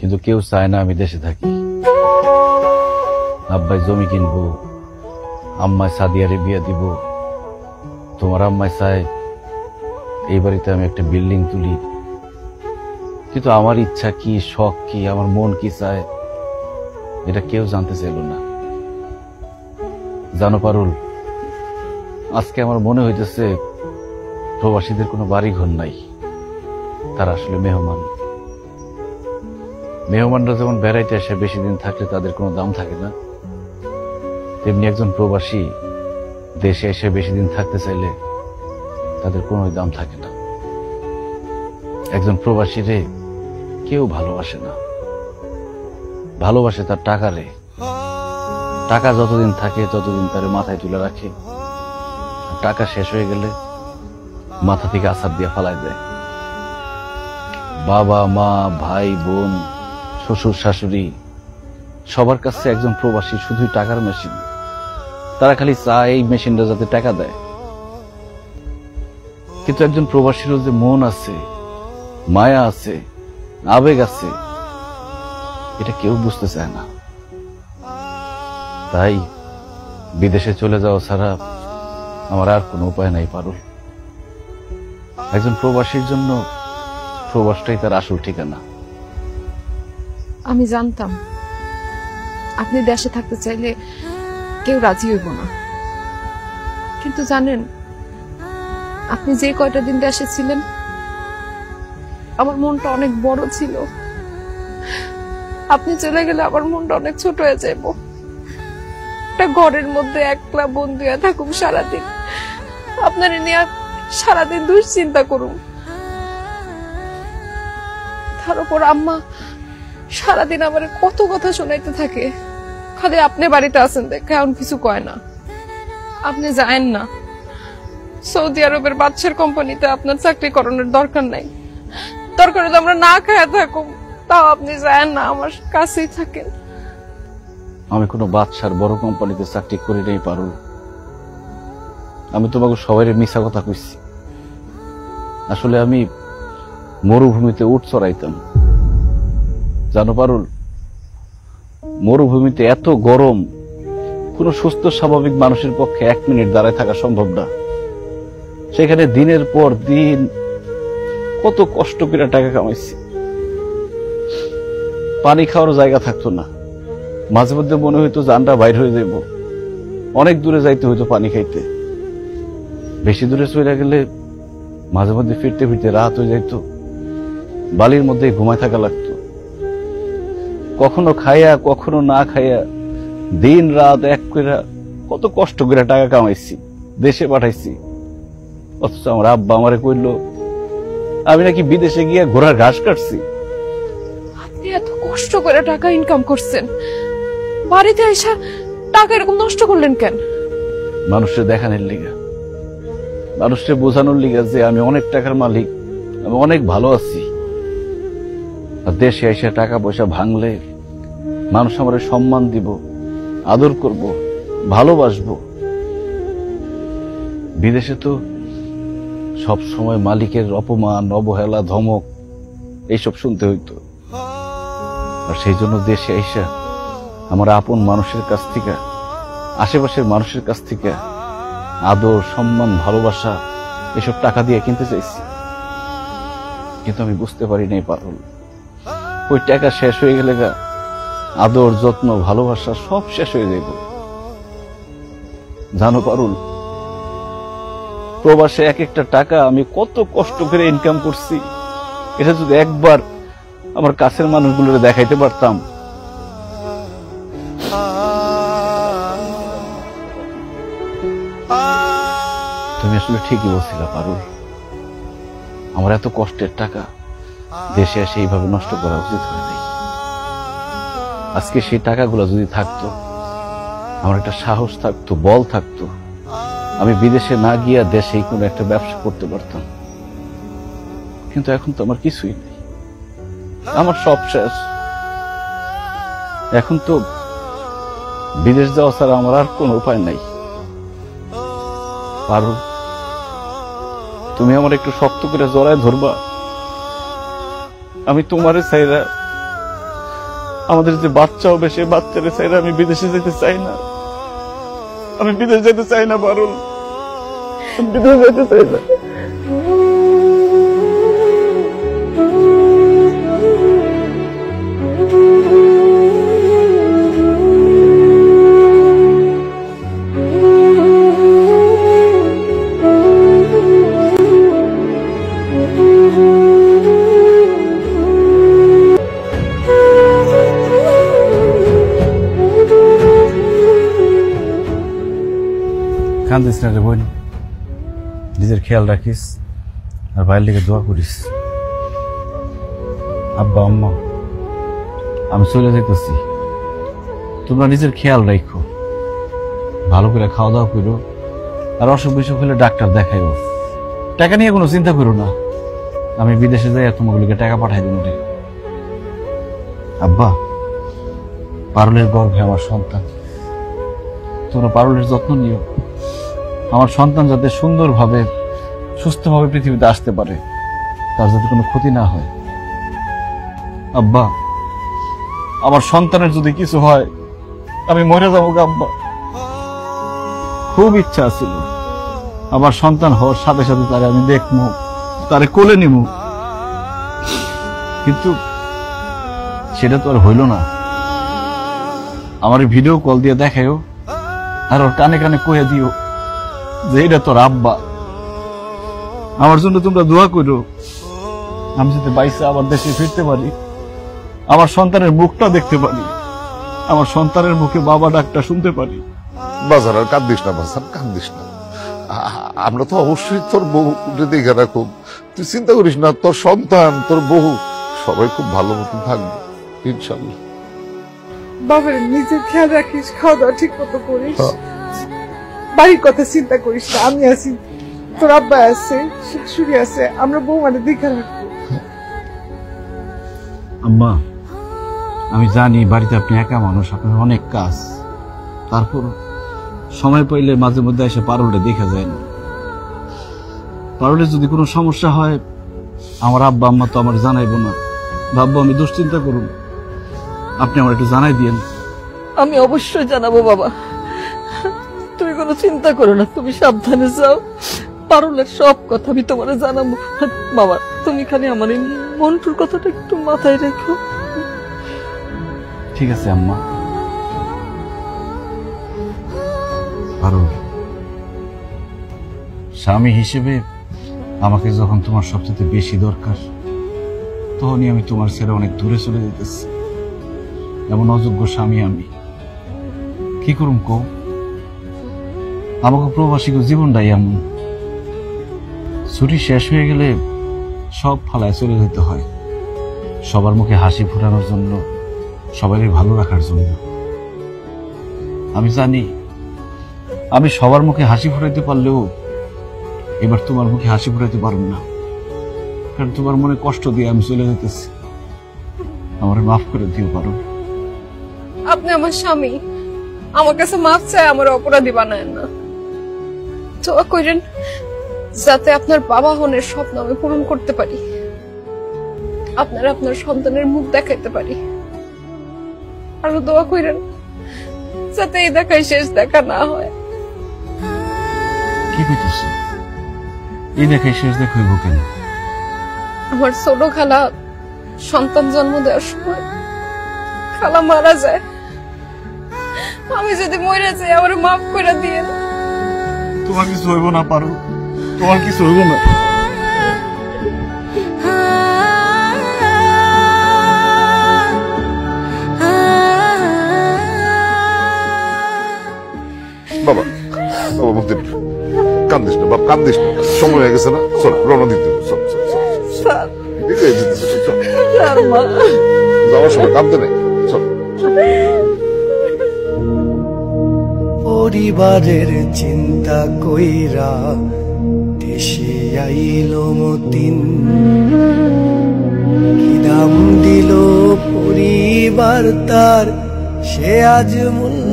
কিন্তু কেউ চায় না আমি দেশে থাকি। আব্বাই জমি কিনবো, আম্মায় সাদিয়ারে বিয়ে দিব, তোমার আম্মায় চায় এই বাড়িতে আমি একটা বিল্ডিং তুলি। কিন্তু আমার ইচ্ছা কি, শখ কি, আমার মন কি চায়, এটা কেউ জানতে চাইল না। জানো পারুল, আজকে আমার মনে হইতেছে প্রবাসীদের কোনো বাড়ি ঘর নাই, তারা আসলে মেহমান। মেহমানরা যেমন বেড়াইতে আসে বেশি দিন থাকলে তাদের কোনো দাম থাকে না, তেমনি একজন প্রবাসী দেশে এসে বেশি দিন থাকতে চাইলে তাদের কোনো দাম থাকে না। একজন প্রবাসীরে কেউ ভালোবাসে না, ভালোবাসে তার টাকারে। টাকা যতদিন থাকে ততদিন তার মাথায় তুলে রাখে, টাকা শেষ হয়ে গেলে মাথা থেকে আছাড় দিয়ে ফালাই দেয়। বাবা মা, ভাই বোন, শ্বশুর শাশুড়ি সবার কাছে একজন প্রবাসী শুধুই টাকার মেশিন। তারা খালি চায় এই মেশিনটা যাতে টাকা দেয়। কিন্তু একজন প্রবাসীরও যে মন আছে, মায়া আছে, আবেগ আছে, এটা কেউ বুঝতে চায় না। তাই বিদেশে চলে যাওয়া ছাড়া আমার আর কোনো উপায় নাই পারুল। একজন প্রবাসীর জন্য প্রবাসটাই তার আসল ঠিকানা। আমি জানতাম আপনি দেশে থাকতে চাইলে কেউ রাজি হইব না, কিন্তু জানেন আপনি যে কয়টা দিন দেশে ছিলেন আমার মনটা অনেক বড় ছিল। আপনি চলে গেলে আমার মনটা অনেক ছোট হয়ে যাইব। একটা ঘরের মধ্যে একলা বন্দি হয়ে থাকুম সারাদিন, আপনার নিয়ে সারাদিন দুশ্চিন্তা করুম। তার উপর আম্মা সারাদিন আমার কত কথা শোনাইতে থাকে, খালি আপনি বাড়িতে আছেন দেখে এমন কিছু কয় না। আপনি যায়েন না, সৌদি আরবের বাদশার কোম্পানিতে আপনার চাকরি করানোর দরকার নাই। দরকার হলে আমরা না খায়া থাকুম, তাও আপনি যায়েন না, আমার কাছেই থাকেন। আমি কোনো বাদশার বড় কোম্পানিতে চাকরি করি নাই পারুল। আমি তোমাকে সবাই মিছা কথা কইছি। আসলে আমি মরুভূমিতে উট চড়াইতাম। জানো পারুল, মরুভূমিতে এত গরম, কোন সুস্থ স্বাভাবিক মানুষের পক্ষে 1 মিনিট দাঁড়ায় থাকা সম্ভব না। সেখানে দিনের পর দিন কত কষ্ট করে টাকা কামাইছি। পানি খাওয়ার জায়গা থাকতো না, মাঝে মধ্যে মনে হইতো জানটা বাইর হয়ে যাইব। অনেক দূরে যাইতে হইতো পানি খাইতে। বেশি দূরে চলে গেলে মাঝে মধ্যে ফিরতে ফিরতে রাত হয়ে যাইতো, বালির মধ্যে ঘুমায় থাকা লাগতো। কখনো খাইয়া কখনো না খাইয়া দিন রাত এক করে কত কষ্ট করে টাকা কামাইছি, দেশে পাঠাইছি। অথচ আমার আব্বা আমারে কইল আমি নাকি বিদেশে গিয়া ঘোড়ার ঘাস কাটছি। আপনি এত কষ্ট করে টাকা ইনকাম করছেন, বাড়িতে এসে টাকা এরকম নষ্ট করলেন কেন? মানুষের দেখানোর লিগা, মানুষকে বোঝানোর লিগা যে আমি অনেক টাকার মালিক, আমি অনেক ভালো আছি। আর দেশে এসে টাকা পয়সা ভাঙলে মানুষ আমার সম্মান দিব, আদর করব, ভালোবাসবো। বিদেশে তো সব সময় মালিকের অপমান, অবহেলা, ধমক এইসব শুনতে হইতো। আর সেই জন্য দেশে এসে আমার আপন মানুষের কাছ থেকে, আশেপাশের মানুষের কাছ থেকে আদর, সম্মান, ভালোবাসা এসব টাকা দিয়ে কিনতে চাইছি। কিন্তু আমি বুঝতে পারি নাই পারুল, ওই টাকা শেষ হয়ে গেলে গা আদর, যত্ন, ভালোবাসা সব শেষ হয়ে যাইব। জানো পারুল, প্রবাসে এক একটা টাকা আমি কত কষ্ট করে ইনকাম করছি, এটা যদি একবার আমার কাছের মানুষগুলোরে দেখাইতে পারতাম। তুমি আসলে ঠিকই বলছিলা পারুল, আমার এত কষ্টের টাকা দেশে এসে এইভাবে নষ্ট করা উচিত হয় নাই। আজকে সেই টাকাগুলো যদি থাকতো, আমার একটা সাহস থাকতো, বল থাকতো, আমি বিদেশে না গিয়া দেশেই কোনো একটা ব্যবসা করতে পারতাম। কিন্তু এখন তো আমার কিছুই নেই, আমার সব শেষ। এখন তো বিদেশ যাওয়া ছাড়া আমার আর কোনো উপায় নাই। পারুল, তুমি আমার একটু শক্ত করে জড়ায় ধরবা। আমি তোমারে চাইরা আমাদের যে বাচ্চা হবে সেই বাচ্চারে চাইলে আমি বিদেশে যেতে চাই না। আমি বিদেশ যেতে চাই না পারুল, বিদেশ যেতে চাই না। কান্দিস না রে বোন, নিজের খেয়াল রাখিস আর ভাইয়ের লিগে দোয়া করিস। আব্বা আম্মা, আমি চলে যেতেছি, তোমরা নিজের খেয়াল রাখো, ভালো করে খাওয়া দাওয়া করো, আর অসুখ বিসুখ হলে ডাক্তার দেখাইও। টাকা নিয়ে কোনো চিন্তা করো না, আমি বিদেশে যাই তোমাগুলোকে টাকা পাঠাই দেবো রে। আব্বা, পারুলের গর্ভে আমার সন্তান, তোমরা পারুলের যত্ন নিও। আমার সন্তান যাতে সুন্দরভাবে সুস্থভাবে পৃথিবীতে আসতে পারে, তার যাতে কোনো ক্ষতি না হয়। আব্বা, আমার সন্তানের যদি কিছু হয় আমি মরে যাবো গো আব্বা। খুব ইচ্ছা ছিল আমার সন্তান হওয়ার সাথে সাথে তারে আমি দেখবো, তারে কোলে নিব, কিন্তু সেটা তো আর হইল না। আমার ভিডিও কল দিয়ে দেখায়ও, আর ওর কানে কানে কয়ে দিও যে এটা তোর আব্বা। আমার জন্য তোমরা দোয়া করো, আমি যাতে বাইসে আবার দেশে ফিরতে পারি, আমার সন্তানের মুখটা দেখতে পারি, আমার সন্তানের মুখে বাবা ডাকটা শুনতে পারি। বাজার আর কান্দিস না, বাজার কান্দিস না। আমরা তো অবশ্যই তোর বউ দেখে রাখুক, তুই চিন্তা করিস না। তোর সন্তান, তোর বউ সবাই খুব ভালো মতন থাকবে ইনশাল্লাহ। বাবার নিজের খেয়াল রাখিস, খাওয়া দাওয়া ঠিক মতো করিস, বাড়ির কথা চিন্তা করিস না। আমি আছি, তোর আব্বা আছে, শাশুড়ি আছে, আমরা বউ মানে দেখে রাখবো। আম্মা, আমি জানি বাড়িতে আপনি একা মানুষ, আপনার অনেক কাজ, তারপর সময় পাইলে মাঝে মধ্যে এসে পারুলটা দেখা যায় না। পারুলের যদি কোনো সমস্যা হয় আমার আব্বা আম্মা তো আমার জানাইবো না, ভাববো আমি দুশ্চিন্তা করুন, আপনি আমার একটু জানাই দিয়েন। আমি অবশ্যই জানাবো বাবা, তুমি কোনো চিন্তা করো না, তুমি সাবধানে যাও, পারুলের সব কথা আমি তোমার জানাবো। বাবা, তুমি খালি আমার এই মন্টুর কথাটা একটু মাথায় রেখো। ঠিক আছে আম্মা। পারুল, স্বামী হিসেবে আমাকে যখন তোমার সবচেয়ে বেশি দরকার, তখনই আমি তোমার ছেড়ে অনেক দূরে চলে যেতেছি। এমন অযোগ্য স্বামী আমি, কি করুম কো? আমাকে প্রবাসী জীবনটাই এমন, ছুটি শেষ হয়ে গেলে সব ফালায় চলে যেতে হয়, সবার মুখে হাসি ফোটানোর জন্য, সবারই ভালো রাখার জন্য। আমি জানি আমি সবার মুখে হাসি ফোটাইতে পারলেও এবার তোমার মুখে হাসি ফোটাইতে পারব না, কারণ তোমার মনে কষ্ট দিয়ে আমি চলে যেতেছি। আমার মাফ করে দিও পারো। আপনি আমার স্বামী, আমার কাছে মাফ চাই, আমার অপরাধী বানায় না। দোয়া করেন যাতে আপনার বাবা হনের স্বপ্ন আমি পূরণ করতে পারি, আপনার আপনার সন্তানের মুখ দেখাইতে পারি। আরো দোয়া করেন যাতে এই দেখাই শেষ দেখা না হয়। কি কইতেছ? এই দেখাই শেষ দেখা হইব কেন? আমার ছোট খালা সন্তান জন্ম দেওয়ার সময় খালা মারা যায়, আমি যদি মরে যাই আমার মাফ করে দিয়ে। তোমার কিছু হইব না পারো, তোমার কিছু হইব না। বাবা, বাবা মুক্তি, কান্দিস না বাবা, কান্দিস না, সময় হয়ে গেছে না, চল রওনা দিতে হবে, চল চল চল স্যার, চল, স্যার, মা। যাওয়ার সময় কান্দে নাই, চল। পরিবারের চিন্তা কইরা দেশে আইল মতিন, কি দাম দিল পরিবার তার, সে আজ মূল্য